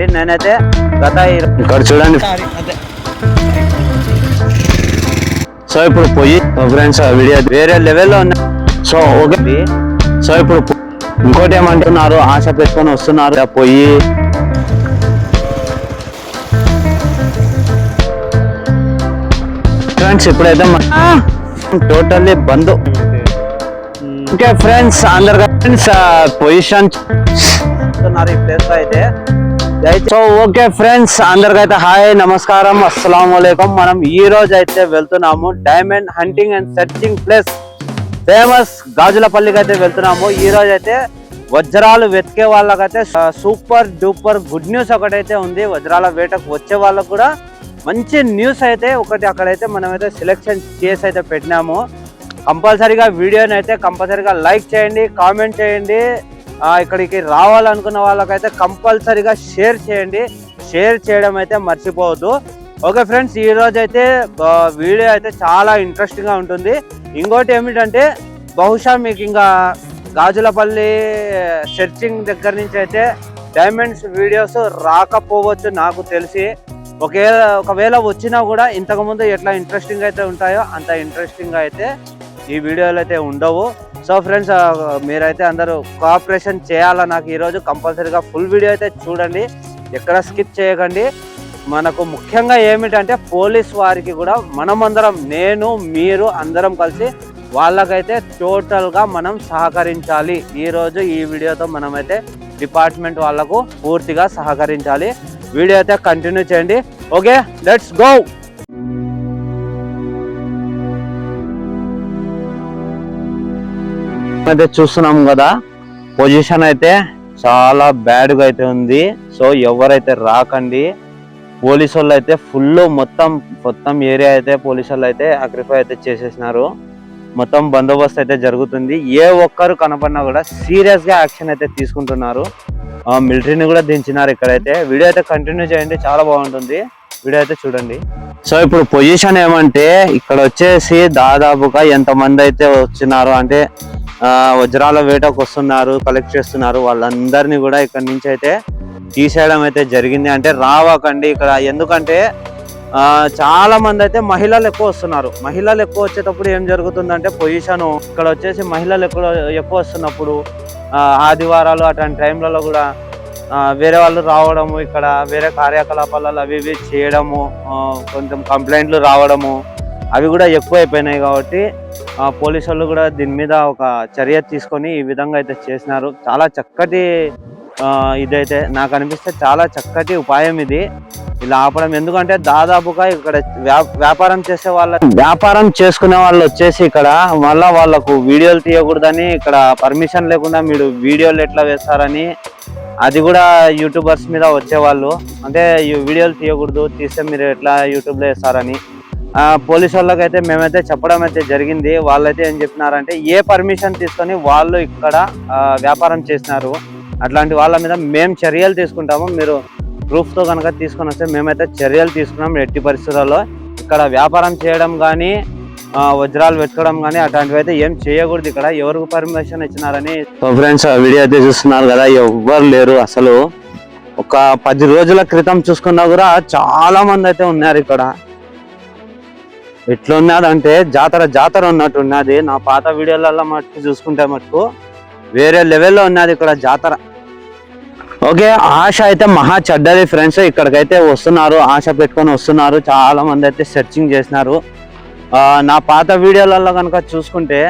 కాబట్టి నేనైతే గత ఇక్కడ చూడండి. సో ఇప్పుడు పోయి ఫ్రెండ్స్ వీడియో వేరే లెవెల్లో ఉంది. సో ఓకే, సో ఇప్పుడు ఇంకోటి ఏమంటున్నారు, ఆశ పెట్టుకొని వస్తున్నారు పోయి. ఫ్రెండ్స్ ఇప్పుడైతే టోటల్లీ బంద్. ఓకే ఫ్రెండ్స్, అందరు ఫ్రెండ్స్ పొజిషన్ ఈ ప్లేస్ లో అయితే. సో ఓకే ఫ్రెండ్స్, అందరికైతే హాయ్, నమస్కారం, అస్సలం వాలేకుం. మనం ఈ రోజు అయితే వెళ్తున్నాము diamond hunting and searching place famous గాజులపల్లికి అయితే వెళ్తున్నాము. ఈ రోజు అయితే వజ్రాలు వెతికే వాళ్ళకైతే సూపర్ డూపర్ గుడ్ న్యూస్ ఒకటైతే ఉంది. వజ్రాల వేటకు వచ్చే వాళ్ళకు కూడా మంచి న్యూస్ అయితే ఒకటి అక్కడైతే మనమైతే సెలెక్షన్ చేసి అయితే పెట్టినాము. కంపల్సరీగా వీడియోని అయితే కంపల్సరీగా లైక్ చేయండి, కామెంట్ చేయండి. ఇక్కడికి రావాలనుకున్న వాళ్ళకైతే కంపల్సరీగా షేర్ చేయండి. షేర్ చేయడం అయితే మర్చిపోవద్దు. ఓకే ఫ్రెండ్స్, ఈ రోజు అయితే వీడియో అయితే చాలా ఇంట్రెస్టింగ్గా ఉంటుంది. ఇంకోటి ఏమిటంటే బహుశా మీకు ఇంకా గాజులపల్లి సెర్చింగ్ దగ్గర నుంచి అయితే డైమండ్స్ వీడియోస్ రాకపోవచ్చు నాకు తెలిసి. ఒకవేళ వచ్చినా కూడా ఇంతకుముందు ఎట్లా ఇంట్రెస్టింగ్ అయితే ఉంటాయో అంత ఇంట్రెస్టింగ్ అయితే ఈ వీడియోలు అయితే ఉండవు. సో ఫ్రెండ్స్, మీరైతే అందరూ కోఆపరేషన్ చేయాలా నాకు. ఈరోజు కంపల్సరీగా ఫుల్ వీడియో అయితే చూడండి, ఎక్కడ స్కిప్ చేయకండి. మనకు ముఖ్యంగా ఏమిటంటే పోలీస్ వారికి కూడా మనమందరం, నేను మీరు అందరం కలిసి వాళ్ళకైతే టోటల్గా మనం సహకరించాలి. ఈరోజు ఈ వీడియోతో మనమైతే డిపార్ట్మెంట్ వాళ్ళకు పూర్తిగా సహకరించాలి. వీడియో అయితే కంటిన్యూ చేయండి. Okay, let's go. అయితే చూస్తున్నాం కదా, పొజిషన్ అయితే చాలా బ్యాడ్గా అయితే ఉంది. సో ఎవరైతే రాకండి. పోలీసు వాళ్ళు అయితే ఫుల్ మొత్తం ఏరియా అయితే పోలీసు వాళ్ళు అయితే అగ్రిఫై అయితే చేసేసినారు. మొత్తం బందోబస్తు అయితే జరుగుతుంది. ఏ ఒక్కరు కనపడినా కూడా సీరియస్ గా యాక్షన్ అయితే తీసుకుంటున్నారు. మిలిటరీని కూడా దించినారు ఇక్కడైతే. వీడియో అయితే కంటిన్యూ చేయండి, చాలా బాగుంటుంది. వీడియో అయితే చూడండి. సో ఇప్పుడు పొజిషన్ ఏమంటే ఇక్కడ వచ్చేసి దాదాపుగా ఎంతమంది అయితే వచ్చినారు అంటే వజ్రాల వేటకు వస్తున్నారు, కలెక్ట్ చేస్తున్నారు. వాళ్ళందరినీ కూడా ఇక్కడ నుంచి అయితే తీసేయడం అయితే జరిగింది. అంటే రావకండి ఇక్కడ. ఎందుకంటే చాలా మంది అయితే మహిళలు ఎక్కువ వస్తున్నారు. మహిళలు ఎక్కువ వచ్చేటప్పుడు ఏం జరుగుతుందంటే పొజిషన్ ఇక్కడ వచ్చేసి మహిళలు ఎక్కువ వస్తున్నప్పుడు ఆదివారాలు అట్లాంటి టైంలలో కూడా వేరే వాళ్ళు రావడము, ఇక్కడ వేరే కార్యకలాపాలలో అవి ఇవి చేయడము, కొంచెం కంప్లైంట్లు రావడము అవి కూడా ఎక్కువ అయిపోయినాయి. కాబట్టి పోలీసు వాళ్ళు కూడా దీని మీద ఒక చర్య తీసుకొని ఈ విధంగా అయితే చేసినారు. చాలా చక్కటి ఇదైతే నాకు అనిపిస్తే చాలా చక్కటి ఉపాయం ఇది, ఇలా ఆపడం. ఎందుకంటే దాదాపుగా ఇక్కడ వ్యాపారం చేసుకునే వాళ్ళు వచ్చేసి ఇక్కడ మళ్ళా వాళ్ళకు వీడియోలు తీయకూడదని, ఇక్కడ పర్మిషన్ లేకుండా మీరు వీడియోలు ఎట్లా వేస్తారని, అది కూడా యూట్యూబర్స్ మీద వచ్చేవాళ్ళు. అంటే వీడియోలు తీయకూడదు, తీస్తే మీరు ఎట్లా యూట్యూబ్లో వేస్తారని పోలీసు వాళ్ళకైతే మేమైతే చెప్పడం అయితే జరిగింది. వాళ్ళైతే ఏం చెప్పినారంటే ఏ పర్మిషన్ తీసుకొని వాళ్ళు ఇక్కడ వ్యాపారం చేసినారు అట్లాంటి వాళ్ళ మీద మేము చర్యలు తీసుకుంటాము. మీరు ప్రూఫ్తో కనుక తీసుకొని వస్తే మేమైతే చర్యలు తీసుకున్నాం. ఎట్టి పరిస్థితుల్లో ఇక్కడ వ్యాపారం చేయడం కానీ వజ్రాలు వెతకడం కానీ అట్లాంటివి అయితే ఏం చేయకూడదు. ఇక్కడ ఎవరికి పర్మిషన్ ఇచ్చినారని ఫ్రెండ్స్ వీడియో అయితే చూస్తున్నారు కదా, ఎవ్వరు లేరు అసలు. ఒక 10 రోజుల క్రితం చూసుకున్నా కూడా చాలా మంది అయితే ఉన్నారు ఇక్కడ. ఎట్లున్నదంటే జాతర ఉన్నట్టు ఉన్నది. నా పాత వీడియోలలో మటుకు చూసుకుంటే మటుకు వేరే లెవెల్లో ఉన్నది ఇక్కడ జాతర. ఓకే, ఆశ అయితే మహా చెడ్డది ఫ్రెండ్స్. ఇక్కడికైతే వస్తున్నారు, ఆశ పెట్టుకొని వస్తున్నారు. చాలా మంది అయితే సెర్చింగ్ చేసినారు. నా పాత వీడియోలలో కనుక చూసుకుంటే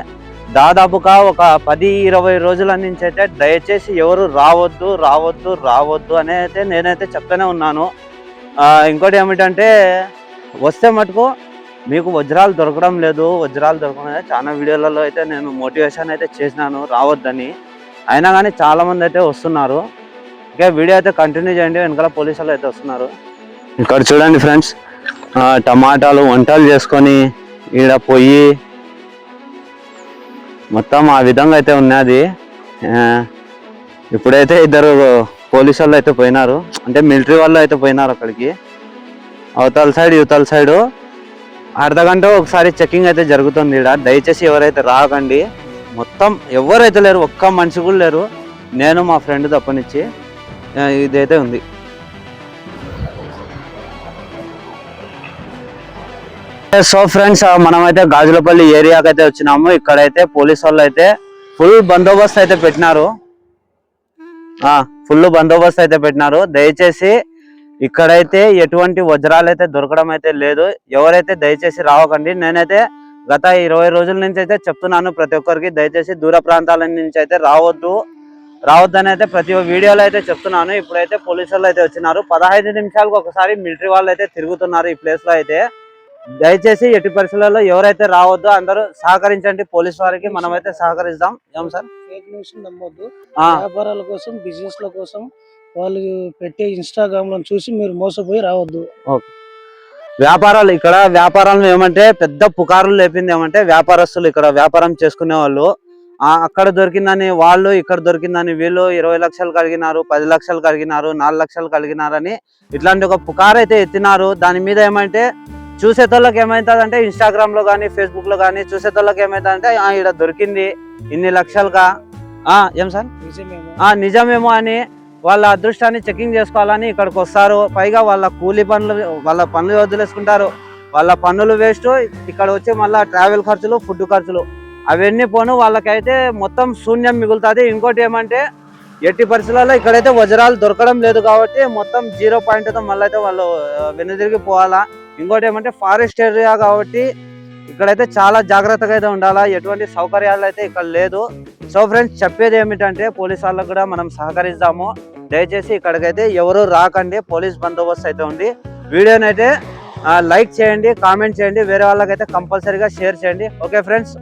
దాదాపుగా ఒక 10-20 రోజుల నుంచి అయితే దయచేసి ఎవరు రావద్దు అని అయితే నేనైతే చెప్తూనే ఉన్నాను. ఇంకోటి ఏమిటంటే వస్తే మటుకు మీకు వజ్రాలు దొరకడం లేదు, చాలా వీడియోలలో అయితే నేను మోటివేషన్ అయితే చేసినాను రావద్దని. అయినా కానీ చాలా మంది అయితే వస్తున్నారు. ఓకే, వీడియో అయితే కంటిన్యూ చేయండి. వెనకాల పోలీసులు అయితే వస్తున్నారు. ఇక్కడ చూడండి ఫ్రెండ్స్, టమాటాలు వంటలు చేసుకొని ఈడ పోయి మొత్తం ఆ విధంగా అయితే ఉన్నది. ఇప్పుడైతే 2 పోలీసు వాళ్ళు అయితే పోయినారు, అంటే మిలిటరీ వాళ్ళు అయితే పోయినారు అక్కడికి. అవతల సైడ్ యువతల సైడు అర్ధగంట ఒకసారి చెకింగ్ అయితే జరుగుతుంది ఇక్కడ. దయచేసి ఎవరైతే రాకండి. మొత్తం ఎవరైతే లేరు, ఒక్క మనిషి కూడా లేరు. నేను మా ఫ్రెండ్ తప్పనిచ్చి ఇదైతే ఉంది. సో ఫ్రెండ్స్ మనమైతే గాజులపల్లి ఏరియాకి అయితే వచ్చినాము. ఇక్కడైతే పోలీస్ వాళ్ళు అయితే ఫుల్ బందోబస్తు అయితే పెట్టినారు. దయచేసి ఇక్కడైతే ఎటువంటి వజ్రాలు అయితే దొరకడం అయితే లేదు. ఎవరైతే దయచేసి రావకండి. నేనైతే గత 20 రోజుల నుంచి అయితే చెప్తున్నాను ప్రతి ఒక్కరికి, దయచేసి దూర ప్రాంతాల నుంచి అయితే రావద్దని అయితే ప్రతి వీడియోలో అయితే చెప్తున్నాను. ఇప్పుడైతే పోలీసు వాళ్ళు అయితే వచ్చినారు. 15 నిమిషాలకు ఒకసారి మిలిటరీ వాళ్ళు అయితే తిరుగుతున్నారు ఈ ప్లేస్ లో అయితే. దయచేసి ఎట్టి పరిస్థితులలో ఎవరైతే రావద్దు, అందరూ సహకరించండి పోలీసు వారికి. మనమైతే సహకరిద్దాం. ఏం సార్, ఫేక్ న్యూస్ నమ్మొద్దు. వ్యాపారాల కోసం, బిజినెస్ ల కోసం వాళ్ళు పెట్టే ఇన్స్టాగ్రామ్ లో చూసి మీరు మోసపోయి రావద్దు. వ్యాపారాలు ఏమంటే పెద్ద పుకారులు లేపింది ఏమంటే వ్యాపారస్తులు, ఇక్కడ వ్యాపారం చేసుకునే వాళ్ళు అక్కడ దొరికిందని వాళ్ళు, ఇక్కడ దొరికిందని వీళ్ళు 20 లక్షలు కలిగినారు, 10 లక్షలు కలిగినారు, 4 లక్షలు కలిగినారని ఇట్లాంటి ఒక పుకారు అయితే ఎత్తినారు. దాని మీద ఏమంటే చూసేతోళ్ళకి ఏమవుతుందంటే ఇన్స్టాగ్రామ్ లో కానీ ఫేస్బుక్ లో కానీ చూసేతోళ్ళకి ఏమవుతుందంటే ఇక్కడ దొరికింది ఇన్ని లక్షలుగా, ఏం సార్ నిజమేమో అని వాళ్ళ అదృష్టాన్ని చెకింగ్ చేసుకోవాలని ఇక్కడికి వస్తారు. పైగా వాళ్ళ కూలీ పనులు, వాళ్ళ పనులు వదిలేసుకుంటారు. వాళ్ళ పన్నులు వేస్ట్. ఇక్కడ వచ్చి మళ్ళీ ట్రావెల్ ఖర్చులు, ఫుడ్ ఖర్చులు అవన్నీ పోను వాళ్ళకైతే మొత్తం శూన్యం మిగులుతుంది. ఇంకోటి ఏమంటే ఎట్టి పరిస్థితులలో ఇక్కడైతే వజ్రాలు దొరకడం లేదు కాబట్టి మొత్తం 0 పాయింట్తో మళ్ళీ అయితే వాళ్ళు వెనుదిరిగి పోవాలా. ఇంకోటి ఏమంటే ఫారెస్ట్ ఏరియా కాబట్టి ఇక్కడైతే చాలా జాగ్రత్తగా అయితే ఉండాలా. ఎటువంటి సౌకర్యాలు అయితే ఇక్కడ లేదు. సో ఫ్రెండ్స్, చెప్పేది ఏమిటంటే పోలీస్ వాళ్ళకు కూడా మనం సహకరిస్తాము. దయచేసి ఇక్కడికైతే ఎవరు రాకండి. పోలీస్ బందోబస్తు అయితే ఉంది. వీడియోని అయితే లైక్ చేయండి, కామెంట్ చేయండి, వేరే వాళ్ళకైతే కంపల్సరీగా షేర్ చేయండి. Okay friends.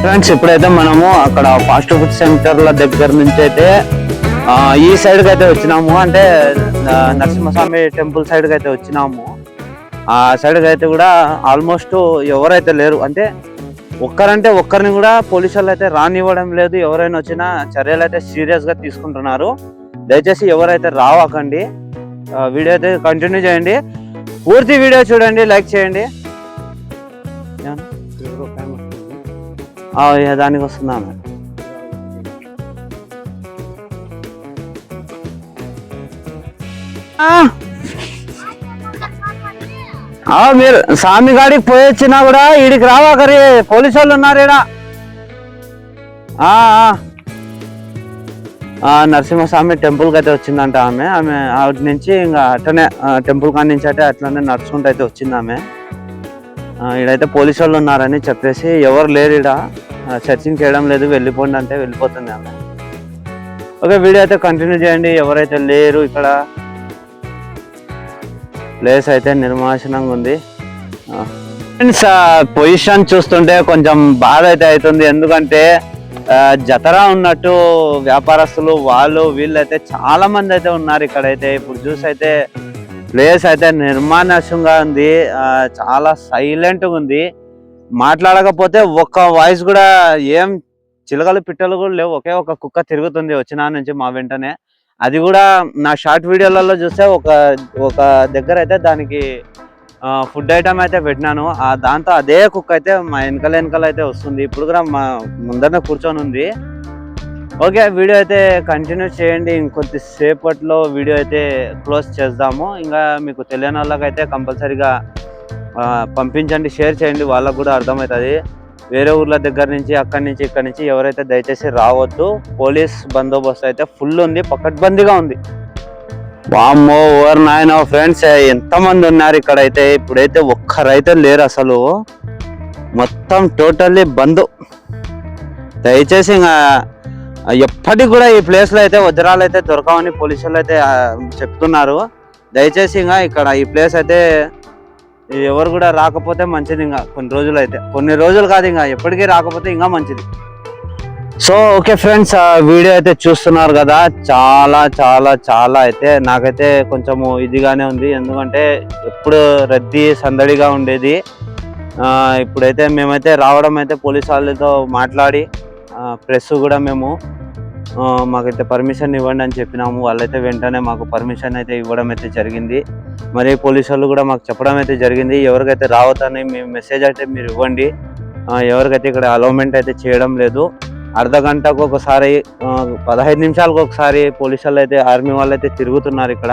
ఫ్రెండ్స్, ఇప్పుడైతే మనము అక్కడ ఫాస్ట్ ఫుడ్ సెంటర్ల దగ్గర నుంచి అయితే ఈ సైడ్కి అయితే వచ్చినాము. అంటే నరసింహస్వామి టెంపుల్ సైడ్కి అయితే వచ్చినాము. ఆ సైడ్కి అయితే కూడా ఆల్మోస్ట్ ఎవరైతే లేరు. అంటే ఒక్కరిని కూడా పోలీసు వాళ్ళు అయితే రానివ్వడం లేదు. ఎవరైనా వచ్చినా చర్యలు అయితే సీరియస్గా తీసుకుంటున్నారు. దయచేసి ఎవరైతే రావకండి. వీడియో అయితే కంటిన్యూ చేయండి, పూర్తి వీడియో చూడండి, లైక్ చేయండి. దానికి వస్తుందా? మీరు స్వామి గాడికి పోయి వచ్చినా కూడా ఈడికి రావాకరి, పోలీసు వాళ్ళు ఉన్నారు ఈడ. నరసింహస్వామి టెంపుల్కి అయితే వచ్చిందంట ఆమె ఆవిడ నుంచి ఇంకా అట్లనే టెంపుల్ కాడి నుంచి అయితే అట్లనే నడుచుకుంటూ అయితే వచ్చింది ఆమె. ఈడైతే పోలీసు వాళ్ళు ఉన్నారని చెప్పేసి ఎవరు లేరు ఈడ, సెర్చింగ్ చేయడం లేదు, వెళ్ళిపోండి అంటే వెళ్ళిపోతుంది ఆమె. ఓకే, వీడియో అయితే కంటిన్యూ చేయండి. ఎవరైతే లేరు ఇక్కడ, ప్లేస్ అయితే నిర్మాషణంగా ఉంది. ఫ్రెండ్స్, పొజిషన్ చూస్తుంటే కొంచెం బాధ అయితే అవుతుంది. ఎందుకంటే జతరా ఉన్నట్టు వ్యాపారస్తులు వీళ్ళు అయితే చాలా మంది అయితే ఉన్నారు ఇక్కడైతే. ఇప్పుడు చూసి అయితే ప్లేస్ అయితే నిర్మానుష్యంగా ఉంది, చాలా సైలెంట్గా ఉంది. మాట్లాడకపోతే ఒక్క వాయిస్ కూడా, ఏం చిలకలు పిట్టలు కూడా లేవు. ఒకే ఒక కుక్క తిరుగుతుంది వచ్చిన నుంచి మా వెంటనే. అది కూడా నా షార్ట్ వీడియోలలో చూస్తే ఒక దగ్గర అయితే దానికి ఫుడ్ ఐటమ్ అయితే పెట్టినాను. దాంతో అదే కుక్క అయితే మా వెనకాల అయితే వస్తుంది. ఇప్పుడు కూడా మా ముందరనే కూర్చొని ఉంది. ఓకే, వీడియో అయితే కంటిన్యూ చేయండి. ఇంకొద్దిసేపట్లో వీడియో అయితే క్లోజ్ చేద్దాము. ఇంకా మీకు తెలియని వాళ్ళకైతే కంపల్సరీగా పంపించండి, షేర్ చేయండి, వాళ్ళకు కూడా అర్థమవుతుంది. వేరే ఊర్ల దగ్గర నుంచి, అక్కడి నుంచి, ఇక్కడి నుంచి ఎవరైతే దయచేసి రావద్దు. పోలీస్ బందోబస్తు అయితే ఫుల్ ఉంది, పకడ్బందీగా ఉంది. వామ్మో ఓవర్ నాయన ఫ్రెండ్స్, ఎంతమంది ఉన్నారు ఇక్కడైతే. ఇప్పుడైతే ఒక్కరైతే లేరు అసలు, మొత్తం టోటల్లీ బంద్. దయచేసి ఇంకా ఎప్పటికి కూడా ఈ ప్లేస్లో అయితే వజ్రాలు అయితే దొరకవని పోలీసులు అయితే చెప్తున్నారు. దయచేసి ఇంకా ఇక్కడ ఈ ప్లేస్ అయితే ఎవరు కూడా రాకపోతే మంచిది. ఇంకా కొన్ని రోజులు కాదు, ఇంకా ఎప్పటికీ రాకపోతే ఇంకా మంచిది. సో ఓకే ఫ్రెండ్స్, వీడియో అయితే చూస్తున్నారు కదా, చాలా చాలా చాలా అయితే నాకైతే కొంచెము ఇదిగానే ఉంది. ఎందుకంటే ఎప్పుడు రద్దీ సందడిగా ఉండేది. ఇప్పుడైతే మేమైతే రావడం అయితే పోలీసు వాళ్ళతో మాట్లాడి ప్రెస్ కూడా మేము మాకైతే పర్మిషన్ ఇవ్వండి అని చెప్పినాము. వాళ్ళైతే వెంటనే మాకు పర్మిషన్ అయితే ఇవ్వడం అయితే జరిగింది. మరి పోలీసు వాళ్ళు కూడా మాకు చెప్పడం అయితే జరిగింది, ఎవరికైతే రావద్దని మేము మెసేజ్ అయితే మీరు ఇవ్వండి. ఎవరికైతే ఇక్కడ అలౌమెంట్ అయితే చేయడం లేదు. అర్ధ గంటకు ఒకసారి 15 నిమిషాలకు ఒకసారి పోలీసు వాళ్ళు అయితే ఆర్మీ వాళ్ళు అయితే తిరుగుతున్నారు ఇక్కడ.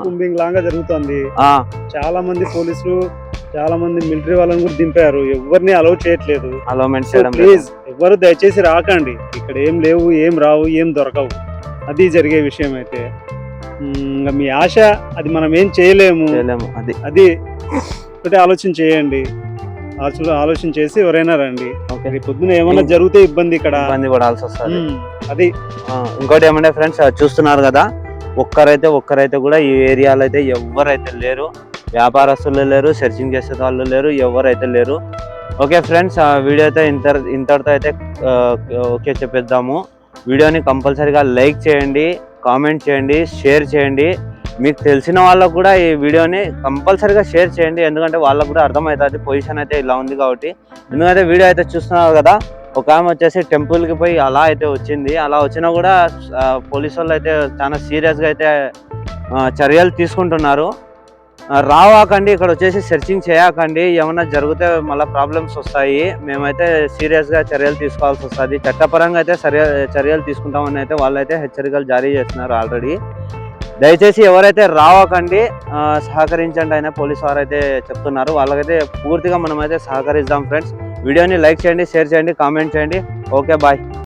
కుంబింగ్ లాగా జరుగుతుంది. చాలా మంది పోలీసులు, చాలా మంది మిలిటరీ వాళ్ళని కూడా దింపారు. ఎవరిని అలౌ చేయట్లేదు. అలౌమెంట్ చేయడం ప్లీజ్ ఎవరు దయచేసి రాకండి. ఇక్కడ ఏం లేవు, ఏం రావు, ఏం దొరకవు. అది జరిగే విషయం అయితే ఇంకా మీ ఆశ, అది మనం ఏం చేయలేము. అది ఒకటి ఆలోచన చేయండి. ఆలోచన చేసి ఎవరైనా రండి. పొద్దున ఏమైనా జరిగితే ఇబ్బంది పడాల్సి వస్తుంది. అది ఇంకోటి ఏమంటే ఫ్రెండ్స్, చూస్తున్నారు కదా, ఒక్కరైతే కూడా ఈ ఏరియాలో అయితే ఎవరైతే లేరు. వ్యాపారస్తులు లేరు, సెర్చింగ్ చేసే వాళ్ళు లేరు, ఎవరైతే లేరు. ఓకే ఫ్రెండ్స్, వీడియో అయితే ఇంతటితో అయితే ఓకే చెప్పేద్దాము. వీడియోని కంపల్సరీగా లైక్ చేయండి, కామెంట్ చేయండి, షేర్ చేయండి. మీకు తెలిసిన వాళ్ళకు కూడా ఈ వీడియోని కంపల్సరీగా షేర్ చేయండి. ఎందుకంటే వాళ్ళకు కూడా అర్థమవుతుంది పొజిషన్ అయితే ఇలా ఉంది కాబట్టి. ఎందుకంటే వీడియో అయితే చూస్తున్నారు కదా, ఒక ఆమె వచ్చేసి టెంపుల్కి పోయి అలా అయితే వచ్చింది. అలా వచ్చినా కూడా పోలీసు వాళ్ళు అయితే చాలా సీరియస్గా అయితే చర్యలు తీసుకుంటున్నారు. రావాకండి, ఇక్కడ వచ్చేసి సెర్చింగ్ చేయకండి. ఏమన్నా జరిగితే మళ్ళీ ప్రాబ్లమ్స్ వస్తాయి. మేమైతే సీరియస్గా చర్యలు తీసుకోవాల్సి వస్తుంది. చట్టపరంగా అయితే చర్యలు తీసుకుంటామని అయితే వాళ్ళైతే హెచ్చరికలు జారీ చేస్తున్నారు ఆల్రెడీ. దయచేసి ఎవరైతే రావకండి, సహకరించండి అయినా పోలీసు వారు అయితే చెప్తున్నారు. వాళ్ళకైతే పూర్తిగా మనమైతే సహకరిద్దాం ఫ్రెండ్స్. వీడియోని లైక్ చేయండి, షేర్ చేయండి, కామెంట్ చేయండి. Okay bye.